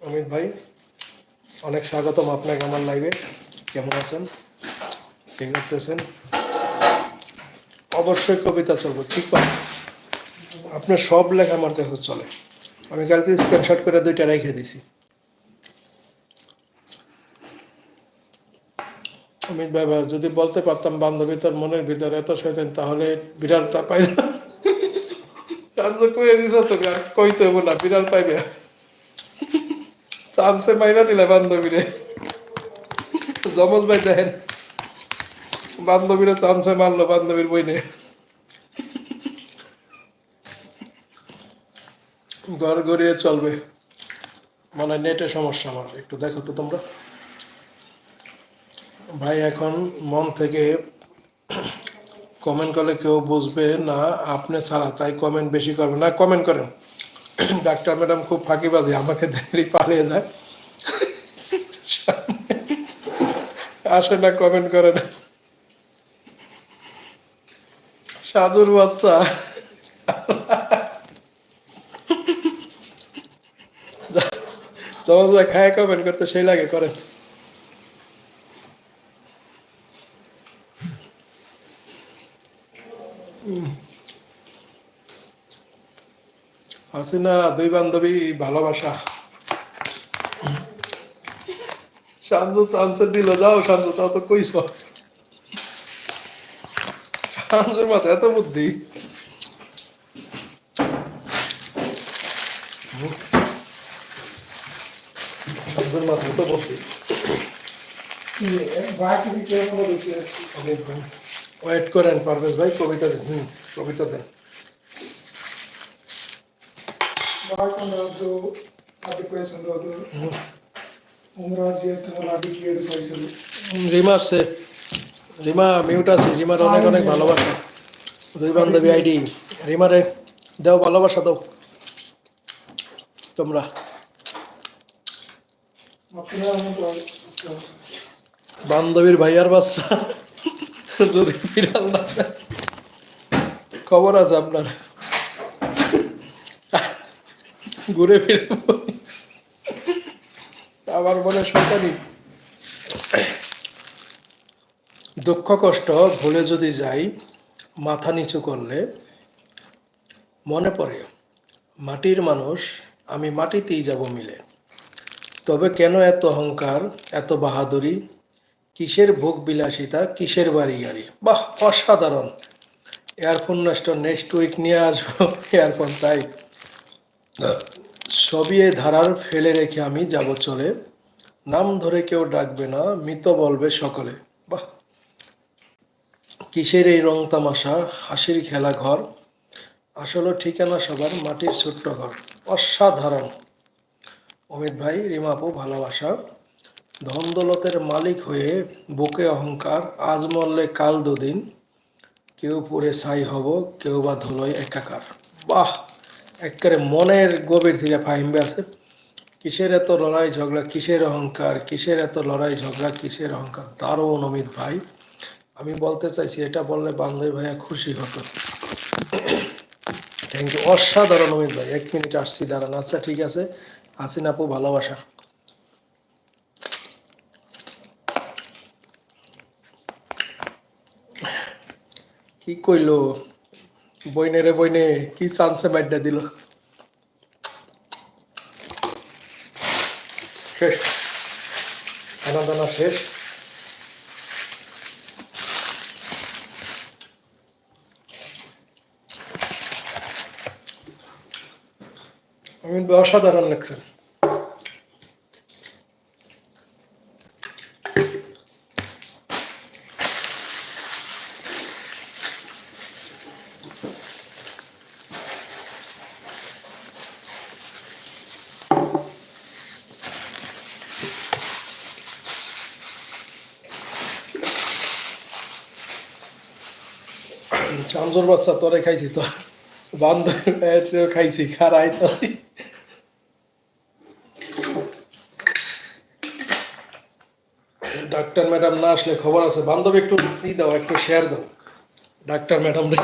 অমিত ভাই, অনেক স্বাগতম আপনাকে আমার লাইভে। কেমন আছেন, কি করতেছেন? অবশ্যই কবিতা চলবে, ঠিক পাবেন। আপনার সব লেখা আমার কাছে চলে। আমি কালকে স্ক্রিনশট করে 2টা রেখে দিছি। অমিত ভাই, যদি বলতে পারতাম বান্ধবী তোর মনের ভিতরে এত শয়তান, তাহলে বিড়ালটা পাইতাম। কয়ে দিস তো, আর কইতে হবো না, বিড়াল পাইবে। চান্সে মাইরা দিলে বান্ধবীরে। জমজ ভাই দেখেন, বান্ধবীরা চান্সে মারলো বান্ধবীর বই নিয়ে। ঘর গড়িয়ে চলবে মানে নেটের সমস্যা। আমার একটু দেখো তো তোমরা ভাই। এখন মন থেকে কমেন্ট করলে কেউ বুঝবে না আপনি ছাড়া, তাই কমেন্ট বেশি করবেন না। কমেন্ট করেন। ডাক্তার ম্যাডাম খুব ফাঁকিবাজি, আমাকে দেখলেই পালিয়ে যায়, আসে না, কমেন্ট করে না। সাজুর বাচ্চা জমজ ভাই খায় কমেন্ট করতে সেই লাগে, করেন। হাসিনা 2 বান্ধবী ভালোবাসা। শান্তু চান্সে দিল, যাও শান্তু, তাও তো কইস। শান্তুর মাথায় এত বুদ্ধি। শান্তুর মাথায় এত বুদ্ধি। ওয়েট করেন পারভেজ ভাই, কবিতা দেন। কবিতা দেন। রিমা আসছে, রিমা মিউট আছে। রিমার অনেক অনেক ভালোবাসা। 2 বান্ধবী আইডি। রিমারে দাও ভালোবাসা, দাও তোমরা। বান্ধবীর ভাইয়ার বাচ্চা যদি বিড়াল না, খবর আছে আপনার। ঘুরে ফিরে আমার মনে শয়তানি। দুঃখ কষ্ট ভুলে যদি যাই, মাথা নিচু করলে মনে পড়ে মাটির মানুষ, আমি মাটিতেই যাব মিলে। তবে কেন এত অহংকার, এত বাহাদুরি, কিসের ভোগ বিলাসিতা, কিসের বাড়ি গাড়ি? বাহ, অসাধারণ। এয়ারফোন নেক্সট উইক নিয়ে আসবো এয়ারফোন। তাই সবই এই ধারার ফেলে রেখে আমি যাব চলে, নাম ধরে কেউ ডাকবে না, মৃত বলবে সকলে। বাহ, কিসের এই রং তামাশা, হাসির খেলা ঘর, আসলে ঠিকানা সবার মাটির ছোট্ট ঘর। অসাধারণ অমিত ভাই। রিমাপু ভালোবাসা। ধন দৌলতের মালিক হয়ে বুকে অহংকার, আজ মরলে কাল দুদিন, কেউ পুরে ছাই হব, কেউ বা ধুলোয় একাকার। বাহ, একেবারে মনের গভীর থেকে ফাহিমবে আছে। কিসের এত লড়াই ঝগড়া, কিসের অহংকার, কিসের এত লড়াই ঝগড়া, কিসের অহংকার। দারুণ অমিত ভাই। আমি বলতে চাইছি, এটা বললে বান্ধবী ভাইয়া খুশি হতো। থ্যাংক ইউ, অসাধারণ অমিত ভাই। 1 মিনিট আসছি, দাঁড়ান। আচ্ছা ঠিক আছে। হাসিন আপু ভালোবাসা। কি কইলো বইনে রে বইনে, কি চান্সে বাড্ডা দিল। শেষ, খানা দানা শেষ। অমিত ভাই অসাধারণ লাগছেন। চামচোর বাচ্চা, তোরে খাইছি, তো বান্ধবী খাইছি, খারাই তো। ডাক্তার ম্যাডাম না আসলে খবর আছে। বান্ধবী একটু দাও, একটু শেয়ার দাও ডাক্তার ম্যাডাম রে।